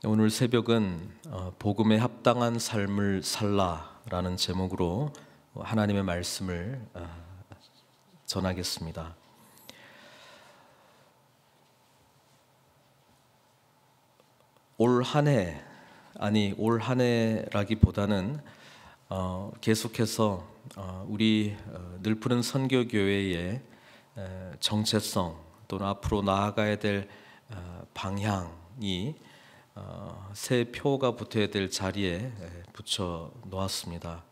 오늘 새벽은 복음에 합당한 삶을 살라라는 제목으로 하나님의 말씀을 전하겠습니다. 올 한 해라기보다는 계속해서 우리 늘푸른 선교교회의 정체성 또는 앞으로 나아가야 될 방향이 새 표가 붙어야 될 자리에 붙여 놓았습니다.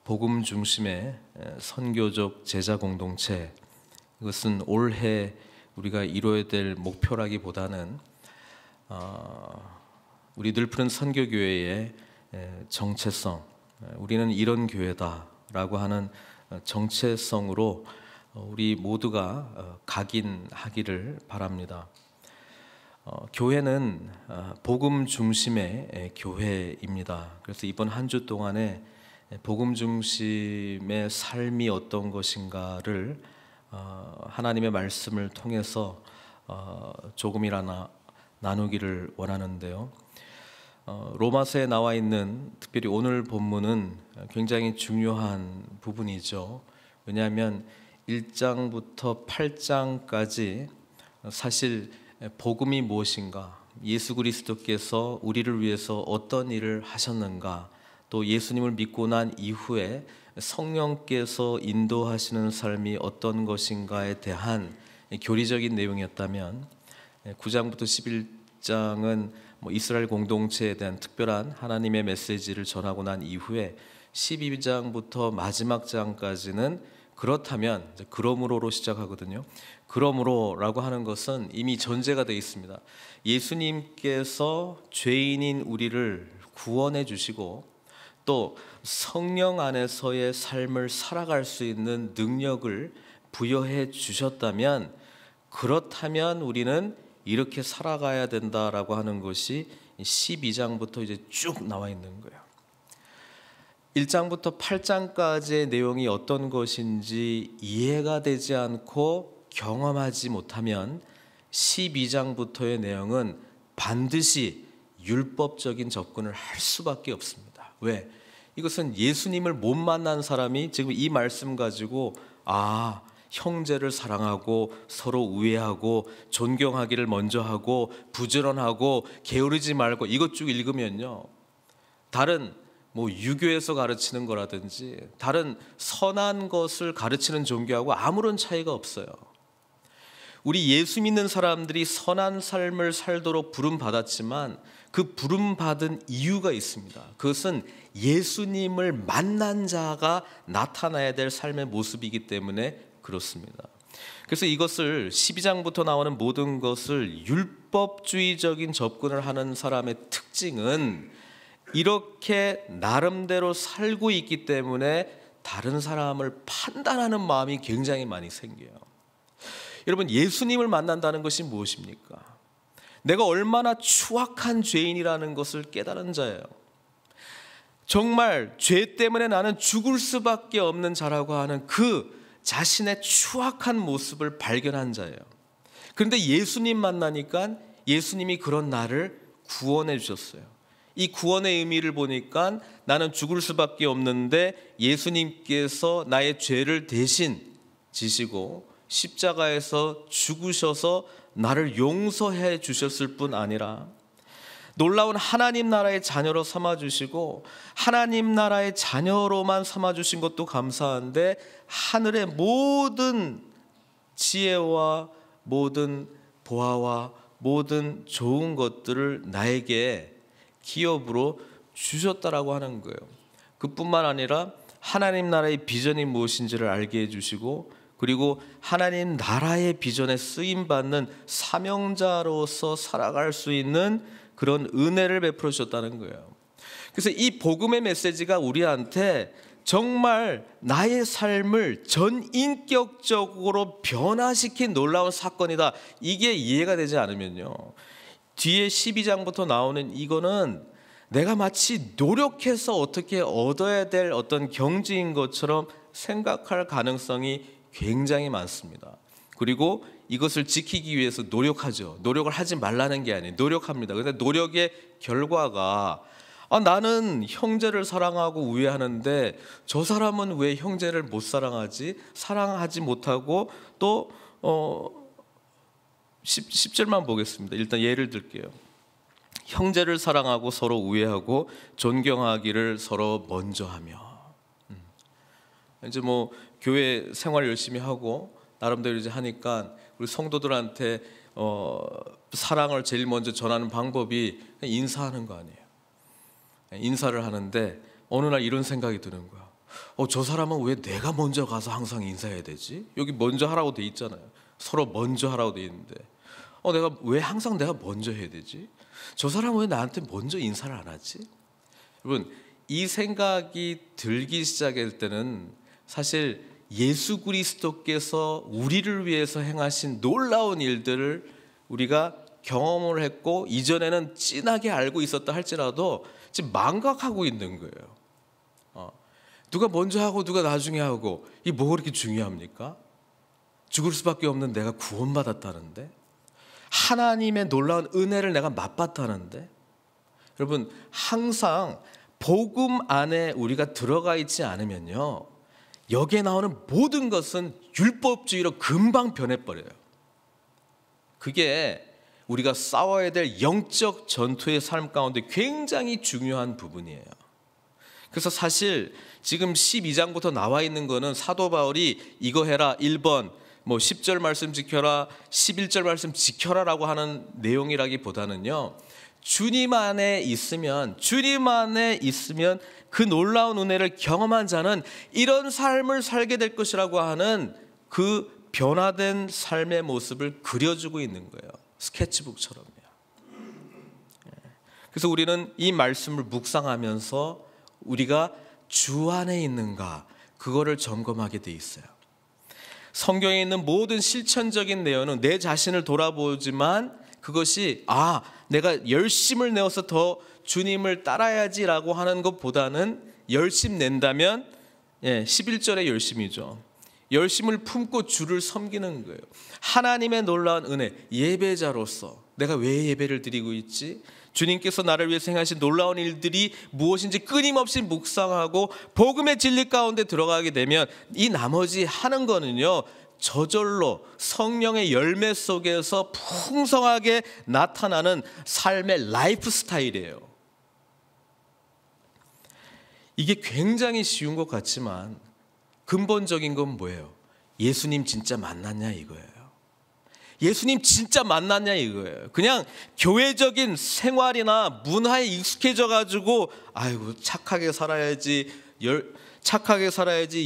복음 중심의 선교적 제자 공동체, 이것은 올해 우리가 이루어야 될 목표라기보다는 우리 늘푸른 선교교회의 정체성, 우리는 이런 교회다라고 하는 정체성으로 우리 모두가 각인하기를 바랍니다. 교회는 복음 중심의 교회입니다. 그래서 이번 한 주 동안에 복음 중심의 삶이 어떤 것인가를 하나님의 말씀을 통해서 조금이라나 나누기를 원하는데요. 로마서에 나와 있는 특별히 오늘 본문은 굉장히 중요한 부분이죠. 왜냐하면 1장부터 8장까지 사실 복음이 무엇인가, 예수 그리스도께서 우리를 위해서 어떤 일을 하셨는가, 또 예수님을 믿고 난 이후에 성령께서 인도하시는 삶이 어떤 것인가에 대한 교리적인 내용이었다면 9장부터 11장은 이스라엘 공동체에 대한 특별한 하나님의 메시지를 전하고 난 이후에 12장부터 마지막 장까지는 그렇다면 그러므로로 시작하거든요. 그러므로라고 하는 것은 이미 전제가 되어 있습니다. 예수님께서 죄인인 우리를 구원해 주시고 또 성령 안에서의 삶을 살아갈 수 있는 능력을 부여해 주셨다면, 그렇다면 우리는 이렇게 살아가야 된다라고 하는 것이 12장부터 이제 쭉 나와 있는 거예요. 1장부터 8장까지의 내용이 어떤 것인지 이해가 되지 않고 경험하지 못하면 12장부터의 내용은 반드시 율법적인 접근을 할 수밖에 없습니다. 왜? 이것은 예수님을 못 만난 사람이 지금 이 말씀 가지고 형제를 사랑하고 서로 우애하고 존경하기를 먼저 하고 부지런하고 게으르지 말고 이것 쭉 읽으면요, 다른 유교에서 가르치는 거라든지 다른 선한 것을 가르치는 종교하고 아무런 차이가 없어요. 우리 예수 믿는 사람들이 선한 삶을 살도록 부름받았지만 그 부름받은 이유가 있습니다. 그것은 예수님을 만난 자가 나타나야 될 삶의 모습이기 때문에 그렇습니다. 그래서 이것을 12장부터 나오는 모든 것을 율법주의적인 접근을 하는 사람의 특징은 이렇게 나름대로 살고 있기 때문에 다른 사람을 판단하는 마음이 굉장히 많이 생겨요. 여러분, 예수님을 만난다는 것이 무엇입니까? 내가 얼마나 추악한 죄인이라는 것을 깨달은 자예요. 정말 죄 때문에 나는 죽을 수밖에 없는 자라고 하는 그 자신의 추악한 모습을 발견한 자예요. 그런데 예수님 만나니까 예수님이 그런 나를 구원해 주셨어요. 이 구원의 의미를 보니까 나는 죽을 수밖에 없는데 예수님께서 나의 죄를 대신 지시고 십자가에서 죽으셔서 나를 용서해 주셨을 뿐 아니라 놀라운 하나님 나라의 자녀로 삼아주시고, 하나님 나라의 자녀로만 삼아주신 것도 감사한데 하늘의 모든 지혜와 모든 보화와 모든 좋은 것들을 나에게 기업으로 주셨다라고 하는 거예요. 그뿐만 아니라 하나님 나라의 비전이 무엇인지를 알게 해주시고, 그리고 하나님 나라의 비전에 쓰임받는 사명자로서 살아갈 수 있는 그런 은혜를 베풀어 주셨다는 거예요. 그래서 이 복음의 메시지가 우리한테 정말 나의 삶을 전인격적으로 변화시킨 놀라운 사건이다. 이게 이해가 되지 않으면요, 뒤에 12장부터 나오는 이거는 내가 마치 노력해서 어떻게 얻어야 될 어떤 경지인 것처럼 생각할 가능성이 굉장히 많습니다. 그리고 이것을 지키기 위해서 노력하죠. 노력을 하지 말라는 게 아니에요. 노력합니다. 그런데 노력의 결과가 나는 형제를 사랑하고 우애하는데 저 사람은 왜 형제를 못 사랑하지? 사랑하지 못하고 또 10절만 보겠습니다. 일단 예를 들게요. 형제를 사랑하고 서로 우애하고 존경하기를 서로 먼저 하며. 이제 뭐 교회 생활 열심히 하고 나름대로 이제 하니까 우리 성도들한테 사랑을 제일 먼저 전하는 방법이 그냥 인사하는 거 아니에요. 인사를 하는데 어느 날 이런 생각이 드는 거야. 저 사람은 왜 내가 먼저 가서 항상 인사해야 되지? 여기 먼저 하라고 돼 있잖아요. 서로 먼저 하라고 돼 있는데 내가 왜 항상 내가 먼저 해야 되지? 저 사람은 왜 나한테 먼저 인사를 안 하지? 여러분, 이 생각이 들기 시작할 때는 사실 예수 그리스도께서 우리를 위해서 행하신 놀라운 일들을 우리가 경험을 했고 이전에는 진하게 알고 있었다 할지라도 지금 망각하고 있는 거예요. 누가 먼저 하고 누가 나중에 하고 이게 뭐가 그렇게 중요합니까? 죽을 수밖에 없는 내가 구원받았다는데, 하나님의 놀라운 은혜를 내가 맛봤다는데, 여러분 항상 복음 안에 우리가 들어가 있지 않으면요, 여기에 나오는 모든 것은 율법주의로 금방 변해버려요. 그게 우리가 싸워야 될 영적 전투의 삶 가운데 굉장히 중요한 부분이에요. 그래서 사실 지금 12장부터 나와 있는 거는 사도 바울이 이거 해라 1번, 뭐 10절 말씀 지켜라, 11절 말씀 지켜라라고 하는 내용이라기보다는요, 주님 안에 있으면 그 놀라운 은혜를 경험한 자는 이런 삶을 살게 될 것이라고 하는 그 변화된 삶의 모습을 그려주고 있는 거예요. 스케치북처럼요. 그래서 우리는 이 말씀을 묵상하면서 우리가 주 안에 있는가, 그거를 점검하게 돼 있어요. 성경에 있는 모든 실천적인 내용은 내 자신을 돌아보지만 그것이 내가 열심을 내어서 더 주님을 따라야지라고 하는 것보다는, 열심 낸다면 11절의 열심이죠. 열심을 품고 주를 섬기는 거예요. 하나님의 놀라운 은혜, 예배자로서 내가 왜 예배를 드리고 있지? 주님께서 나를 위해서 행하신 놀라운 일들이 무엇인지 끊임없이 묵상하고 복음의 진리 가운데 들어가게 되면 이 나머지 하는 거는요, 저절로 성령의 열매 속에서 풍성하게 나타나는 삶의 라이프 스타일이에요. 이게 굉장히 쉬운 것 같지만 근본적인 건 뭐예요? 예수님 진짜 만났냐 이거예요. 예수님 진짜 만났냐 이거예요. 그냥 교회적인 생활이나 문화에 익숙해져 가지고 착하게 살아야지,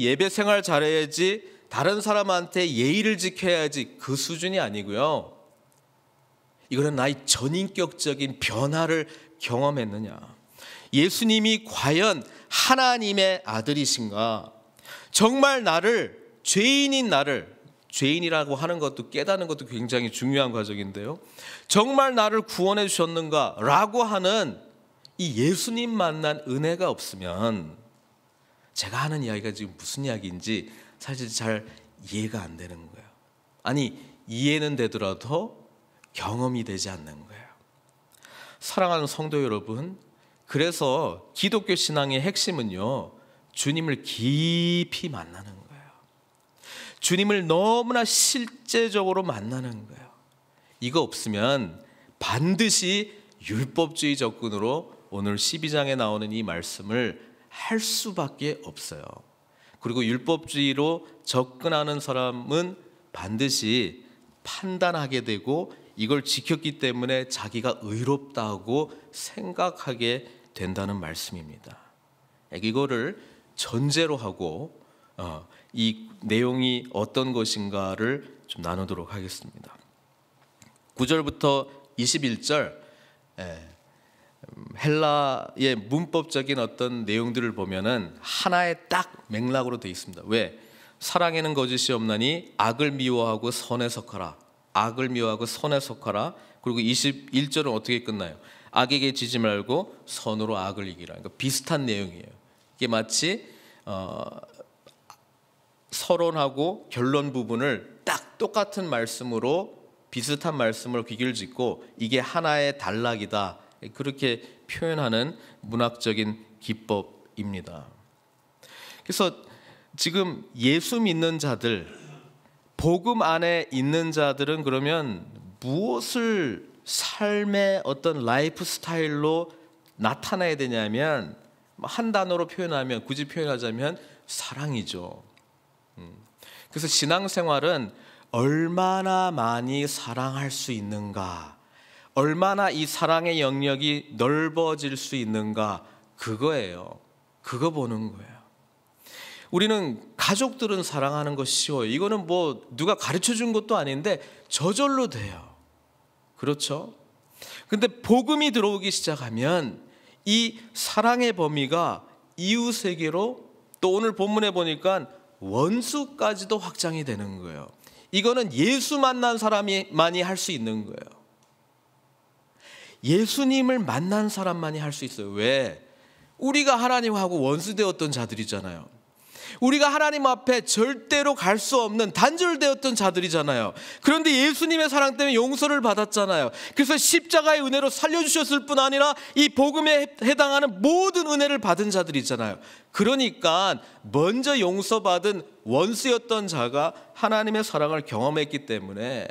예배 생활 잘해야지, 다른 사람한테 예의를 지켜야지, 그 수준이 아니고요. 이거는 나의 전인격적인 변화를 경험했느냐, 예수님이 과연 하나님의 아들이신가, 정말 죄인이라고 하는 것도 깨닫는 것도 굉장히 중요한 과정인데요, 정말 나를 구원해 주셨는가 라고 하는 이 예수님 만난 은혜가 없으면 제가 하는 이야기가 지금 무슨 이야기인지 사실 잘 이해가 안 되는 거예요. 아니, 이해는 되더라도 경험이 되지 않는 거예요. 사랑하는 성도 여러분, 그래서 기독교 신앙의 핵심은요, 주님을 깊이 만나는 거예요. 주님을 너무나 실제적으로 만나는 거예요. 이거 없으면 반드시 율법주의 접근으로 오늘 12장에 나오는 이 말씀을 할 수밖에 없어요. 그리고 율법주의로 접근하는 사람은 반드시 판단하게 되고 이걸 지켰기 때문에 자기가 의롭다고 생각하게 된다는 말씀입니다. 이거를 전제로 하고 이 내용이 어떤 것인가를 좀 나누도록 하겠습니다. 9절부터 21절 헬라의 문법적인 어떤 내용들을 보면은 하나의 딱 맥락으로 되어 있습니다. 왜? 사랑에는 거짓이 없나니 악을 미워하고 선에 속하라. 악을 미워하고 선에 속하라. 그리고 21절은 어떻게 끝나요? 악에게 지지 말고 선으로 악을 이기라. 그러니까 비슷한 내용이에요. 이게 마치 서론하고 결론 부분을 딱 똑같은 말씀으로 비슷한 말씀으로 귀를 짓고 이게 하나의 단락이다, 그렇게 표현하는 문학적인 기법입니다. 그래서 지금 예수 믿는 자들, 복음 안에 있는 자들은 그러면 무엇을 삶의 어떤 라이프 스타일로 나타내야 되냐면, 한 단어로 표현하면, 굳이 표현하자면 사랑이죠. 그래서 신앙생활은 얼마나 많이 사랑할 수 있는가, 얼마나 이 사랑의 영역이 넓어질 수 있는가, 그거예요. 그거 보는 거예요. 우리는 가족들은 사랑하는 거 쉬워요. 이거는 뭐 누가 가르쳐 준 것도 아닌데 저절로 돼요. 그렇죠? 근데 복음이 들어오기 시작하면 이 사랑의 범위가 이웃에게로, 또 오늘 본문에 보니까 원수까지도 확장이 되는 거예요. 이거는 예수 만난 사람만이 할 수 있는 거예요. 예수님을 만난 사람만이 할 수 있어요. 왜? 우리가 하나님하고 원수되었던 자들이잖아요. 우리가 하나님 앞에 절대로 갈 수 없는 단절되었던 자들이잖아요. 그런데 예수님의 사랑 때문에 용서를 받았잖아요. 그래서 십자가의 은혜로 살려주셨을 뿐 아니라 이 복음에 해당하는 모든 은혜를 받은 자들이잖아요. 그러니까 먼저 용서받은 원수였던 자가 하나님의 사랑을 경험했기 때문에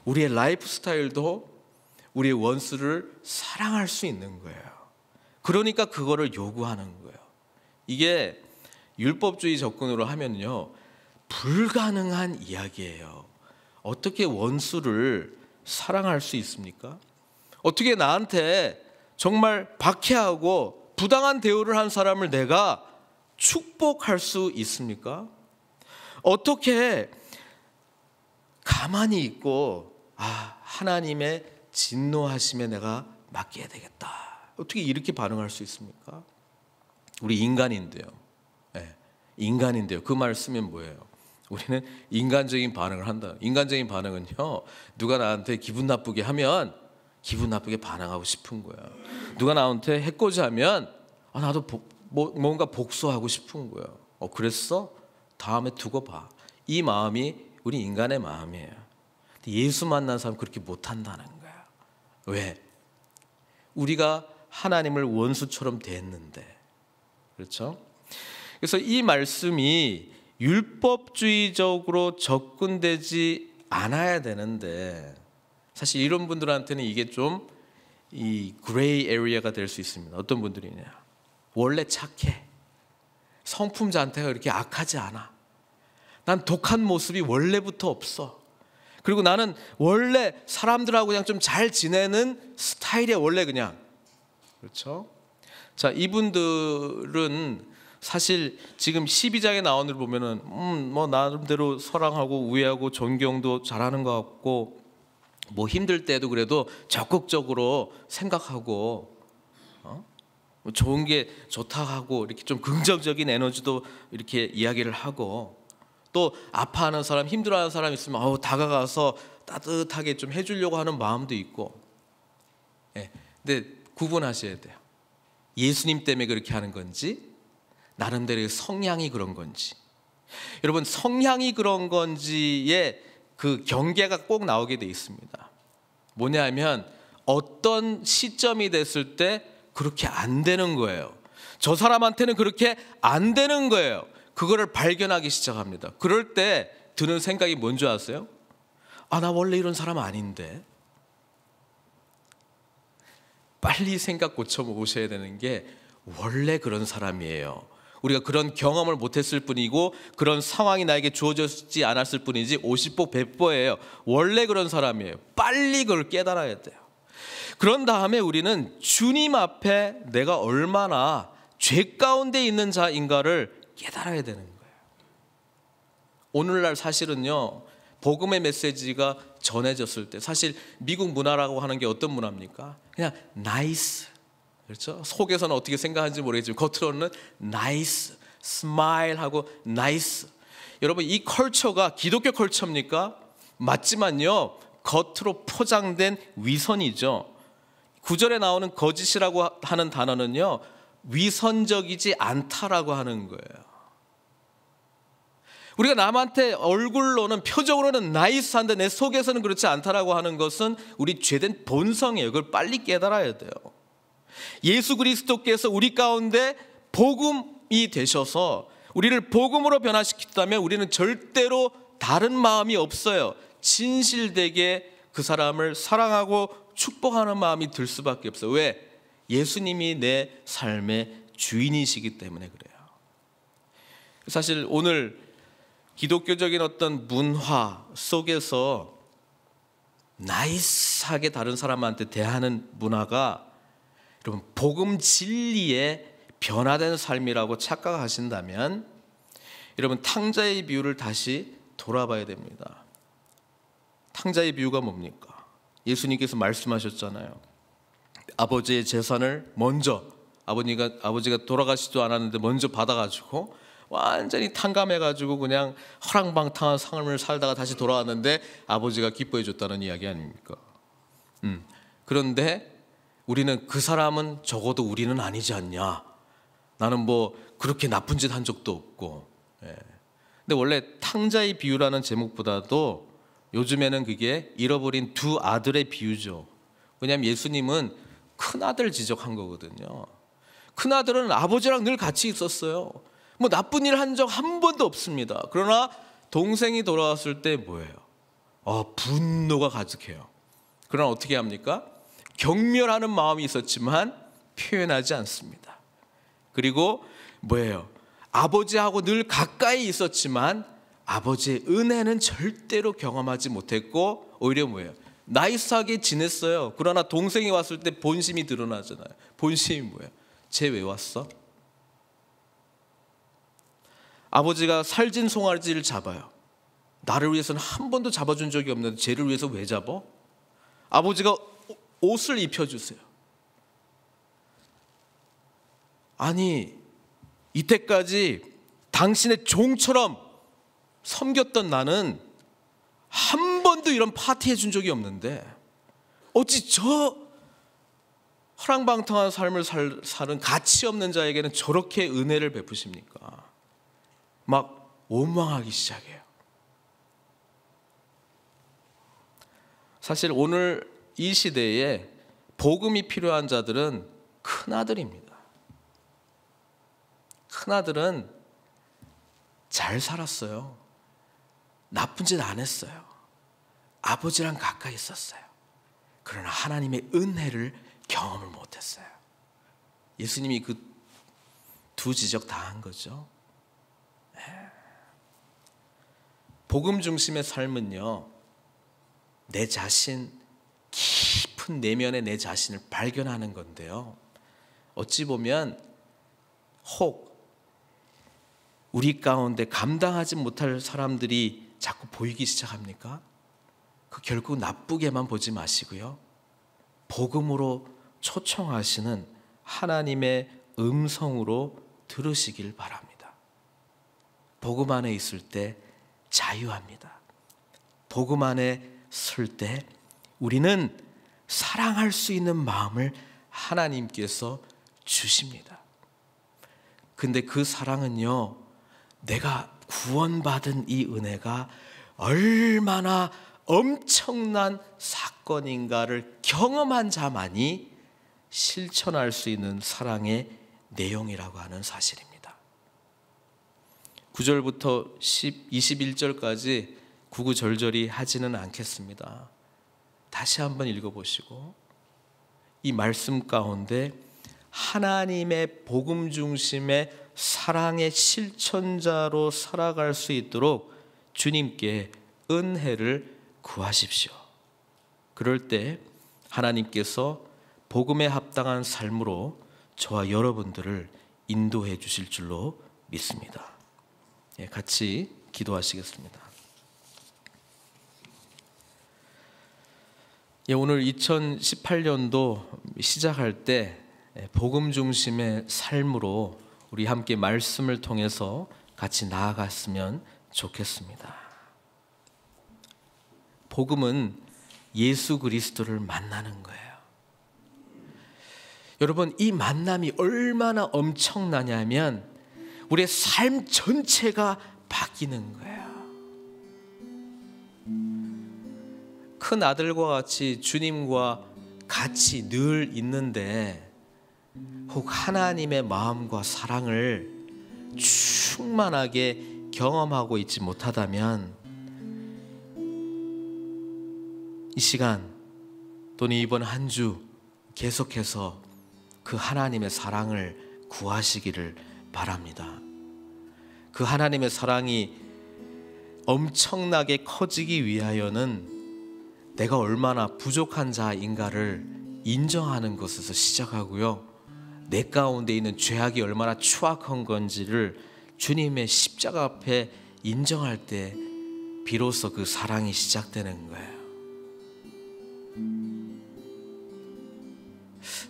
우리의 라이프 스타일도 우리의 원수를 사랑할 수 있는 거예요. 그러니까 그거를 요구하는 거예요. 이게 율법주의 접근으로 하면요, 불가능한 이야기예요. 어떻게 원수를 사랑할 수 있습니까? 어떻게 나한테 정말 박해하고 부당한 대우를 한 사람을 내가 축복할 수 있습니까? 어떻게 가만히 있고 하나님의 진노하심에 내가 맡겨야 되겠다, 어떻게 이렇게 반응할 수 있습니까? 우리 인간인데요. 인간인데요. 그 말 쓰면 뭐예요? 우리는 인간적인 반응을 한다. 인간적인 반응은요, 누가 나한테 기분 나쁘게 하면 기분 나쁘게 반응하고 싶은 거야. 누가 나한테 해코지하면 나도 뭔가 복수하고 싶은 거예요. 그랬어? 다음에 두고 봐. 이 마음이 우리 인간의 마음이에요. 예수 만난 사람 그렇게 못한다는 거야. 왜? 우리가 하나님을 원수처럼 대했는데. 그렇죠? 그래서 이 말씀이 율법주의적으로 접근되지 않아야 되는데, 사실 이런 분들한테는 이게 좀 이 그레이 에리어가 될 수 있습니다. 어떤 분들이냐, 원래 착해, 성품 자체가 그렇게 악하지 않아, 난 독한 모습이 원래부터 없어, 그리고 나는 원래 사람들하고 그냥 좀 잘 지내는 스타일이야, 원래 그냥. 그렇죠? 자, 이분들은 사실 지금 12장에 나오는 걸 보면은 뭐 나름대로 사랑하고 우애하고 존경도 잘하는 것 같고, 뭐 힘들 때도 그래도 적극적으로 생각하고 뭐 좋은 게 좋다 하고, 이렇게 좀 긍정적인 에너지도 이렇게 이야기를 하고, 또 아파하는 사람, 힘들어하는 사람 있으면 다가가서 따뜻하게 좀 해주려고 하는 마음도 있고. 근데 구분하셔야 돼요. 예수님 때문에 그렇게 하는 건지, 나름대로의 성향이 그런 건지. 여러분, 성향이 그런 건지의 그 경계가 꼭 나오게 돼 있습니다. 뭐냐면 어떤 시점이 됐을 때 그렇게 안 되는 거예요. 저 사람한테는 그렇게 안 되는 거예요. 그거를 발견하기 시작합니다. 그럴 때 드는 생각이 뭔지 아세요? 나 원래 이런 사람 아닌데. 빨리 생각 고쳐보셔야 되는 게, 원래 그런 사람이에요. 우리가 그런 경험을 못했을 뿐이고 그런 상황이 나에게 주어졌지 않았을 뿐이지 50보 100보예요. 원래 그런 사람이에요. 빨리 그걸 깨달아야 돼요. 그런 다음에 우리는 주님 앞에 내가 얼마나 죄 가운데 있는 자인가를 깨달아야 되는 거예요. 오늘날 사실은요, 복음의 메시지가 전해졌을 때, 사실 미국 문화라고 하는 게 어떤 문화입니까? 그냥 나이스, 그렇죠? 속에서는 어떻게 생각하는지 모르겠지만 겉으로는 나이스, 스마일하고 나이스. 여러분, 이 컬처가 기독교 컬처입니까? 맞지만요, 겉으로 포장된 위선이죠. 9절에 나오는 거짓이라고 하는 단어는요, 위선적이지 않다라고 하는 거예요. 우리가 남한테 얼굴로는 표정으로는 나이스한데 내 속에서는 그렇지 않다라고 하는 것은 우리 죄된 본성이에요. 그걸 빨리 깨달아야 돼요. 예수 그리스도께서 우리 가운데 복음이 되셔서 우리를 복음으로 변화시켰다면 우리는 절대로 다른 마음이 없어요. 진실되게 그 사람을 사랑하고 축복하는 마음이 들 수밖에 없어요. 왜? 예수님이 내 삶의 주인이시기 때문에 그래요. 사실 오늘 기독교적인 어떤 문화 속에서 나이스하게 다른 사람한테 대하는 문화가 여러분 복음 진리에 변화된 삶이라고 착각하신다면 여러분 탕자의 비유를 다시 돌아봐야 됩니다. 탕자의 비유가 뭡니까? 예수님께서 말씀하셨잖아요. 아버지의 재산을 먼저 아버지가 돌아가시지도 않았는데 먼저 받아가지고 완전히 탕감해가지고 그냥 허랑방탕한 삶을 살다가 다시 돌아왔는데 아버지가 기뻐해줬다는 이야기 아닙니까? 그런데 우리는 그 사람은 적어도 우리는 아니지 않냐? 나는 뭐 그렇게 나쁜 짓 한 적도 없고. 근데 원래 탕자의 비유라는 제목보다도 요즘에는 그게 잃어버린 두 아들의 비유죠. 왜냐하면 예수님은 큰아들 지적한 거거든요. 큰아들은 아버지랑 늘 같이 있었어요. 뭐 나쁜 일 한 적 한 번도 없습니다. 그러나 동생이 돌아왔을 때 뭐예요? 분노가 가득해요. 그러나 어떻게 합니까? 경멸하는 마음이 있었지만 표현하지 않습니다. 그리고 뭐예요? 아버지하고 늘 가까이 있었지만 아버지의 은혜는 절대로 경험하지 못했고 오히려 뭐예요? 나이스하게 지냈어요. 그러나 동생이 왔을 때 본심이 드러나잖아요. 본심이 뭐예요? 쟤 왜 왔어? 아버지가 살진 송아지를 잡아요. 나를 위해서는 한 번도 잡아준 적이 없는데 쟤를 위해서 왜 잡아? 아버지가 옷을 입혀주세요. 아니 이때까지 당신의 종처럼 섬겼던 나는 한 번도 이런 파티 해준 적이 없는데 어찌 저 허랑방탕한 삶을 사는 가치 없는 자에게는 저렇게 은혜를 베푸십니까? 막 원망하기 시작해요. 사실 오늘 이 시대에 복음이 필요한 자들은 큰아들입니다. 큰아들은 잘 살았어요. 나쁜 짓 안 했어요. 아버지랑 가까이 있었어요. 그러나 하나님의 은혜를 경험을 못했어요. 예수님이 그 두 지적 다 한 거죠. 복음 중심의 삶은요, 내 자신, 깊은 내면의 내 자신을 발견하는 건데요, 어찌 보면 혹 우리 가운데 감당하지 못할 사람들이 자꾸 보이기 시작합니까? 그 결국 나쁘게만 보지 마시고요, 복음으로 초청하시는 하나님의 음성으로 들으시길 바랍니다. 복음 안에 있을 때 자유합니다. 복음 안에 설 때 우리는 사랑할 수 있는 마음을 하나님께서 주십니다. 근데 그 사랑은요, 내가 구원받은 이 은혜가 얼마나 엄청난 사건인가를 경험한 자만이 실천할 수 있는 사랑의 내용이라고 하는 사실입니다. 9절부터 21절까지 구구절절히 하지는 않겠습니다. 다시 한번 읽어보시고 이 말씀 가운데 하나님의 복음 중심의 사랑의 실천자로 살아갈 수 있도록 주님께 은혜를 구하십시오. 그럴 때 하나님께서 복음에 합당한 삶으로 저와 여러분들을 인도해 주실 줄로 믿습니다. 같이 기도하시겠습니다. 오늘 2018년도 시작할 때 복음 중심의 삶으로 우리 함께 말씀을 통해서 같이 나아갔으면 좋겠습니다. 복음은 예수 그리스도를 만나는 거예요. 여러분, 이 만남이 얼마나 엄청나냐면 우리의 삶 전체가 바뀌는 거예요. 큰 아들과 같이 주님과 같이 늘 있는데 혹 하나님의 마음과 사랑을 충만하게 경험하고 있지 못하다면 이 시간 또는 이번 한 주 계속해서 그 하나님의 사랑을 구하시기를 바랍니다. 그 하나님의 사랑이 엄청나게 커지기 위하여는 내가 얼마나 부족한 자인가를 인정하는 것에서 시작하고요, 내 가운데 있는 죄악이 얼마나 추악한 건지를 주님의 십자가 앞에 인정할 때 비로소 그 사랑이 시작되는 거예요.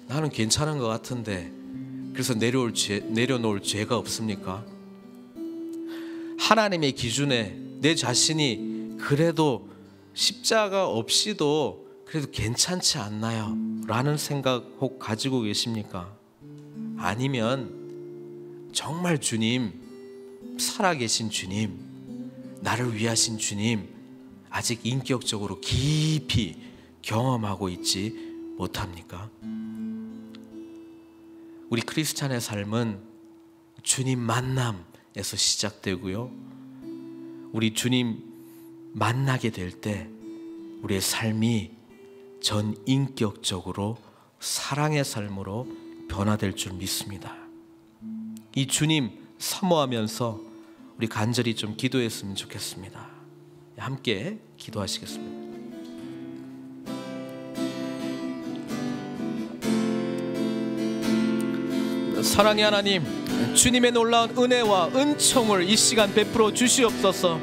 나는 괜찮은 것 같은데 그래서 내려놓을 죄가 없습니까? 하나님의 기준에 내 자신이 그래도 십자가 없이도 그래도 괜찮지 않나요? 라는 생각 혹 가지고 계십니까? 아니면 정말 주님, 살아계신 주님, 나를 위하신 주님 아직 인격적으로 깊이 경험하고 있지 못합니까? 우리 크리스찬의 삶은 주님 만남에서 시작되고요, 우리 주님 만나게 될 때 우리의 삶이 전 인격적으로 사랑의 삶으로 변화될 줄 믿습니다. 이 주님 사모하면서 우리 간절히 좀 기도했으면 좋겠습니다. 함께 기도하시겠습니다. 사랑의 하나님, 주님의 놀라운 은혜와 은총을 이 시간 베풀어 주시옵소서.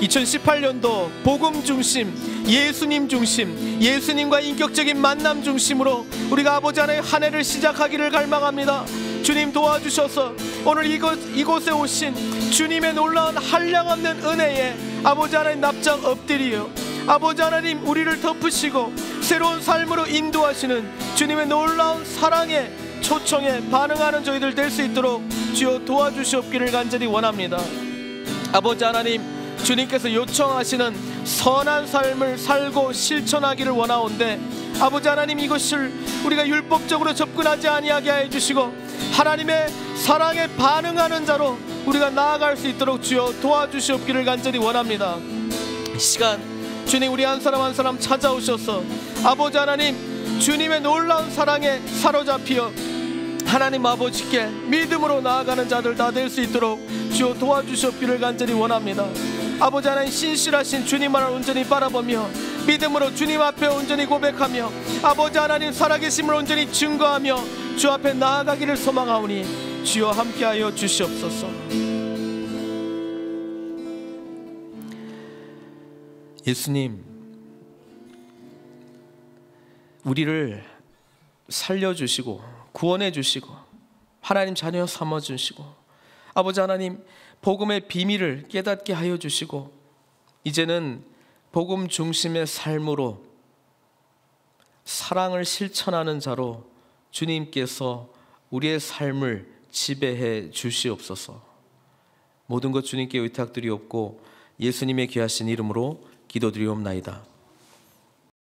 2018년도 복음 중심, 예수님 중심, 예수님과 인격적인 만남 중심으로 우리가 아버지 하나님 한 해를 시작하기를 갈망합니다. 주님 도와주셔서 오늘 이곳에 오신 주님의 놀라운 한량없는 은혜에 아버지 하나님 납작 엎드리요, 아버지 하나님 우리를 덮으시고 새로운 삶으로 인도하시는 주님의 놀라운 사랑에 초청에 반응하는 저희들 될 수 있도록 주여 도와주시옵기를 간절히 원합니다. 아버지 하나님, 주님께서 요청하시는 선한 삶을 살고 실천하기를 원하온데 아버지 하나님, 이것을 우리가 율법적으로 접근하지 아니하게 해주시고 하나님의 사랑에 반응하는 자로 우리가 나아갈 수 있도록 주여 도와주시옵기를 간절히 원합니다. 이 시간 주님, 우리 한 사람 한 사람 찾아오셔서 아버지 하나님 주님의 놀라운 사랑에 사로잡히어 하나님 아버지께 믿음으로 나아가는 자들 다 될 수 있도록 주여 도와주시옵기를 간절히 원합니다. 아버지 하나님, 신실하신 주님만을 온전히 바라보며 믿음으로 주님 앞에 온전히 고백하며 아버지 하나님 살아계심을 온전히 증거하며 주 앞에 나아가기를 소망하오니 주여 함께하여 주시옵소서. 예수님, 우리를 살려주시고 구원해 주시고 하나님 자녀 삼아주시고 아버지 하나님 복음의 비밀을 깨닫게 하여 주시고 이제는 복음 중심의 삶으로 사랑을 실천하는 자로 주님께서 우리의 삶을 지배해 주시옵소서. 모든 것 주님께 의탁드리옵고 예수님의 귀하신 이름으로 기도드리옵나이다.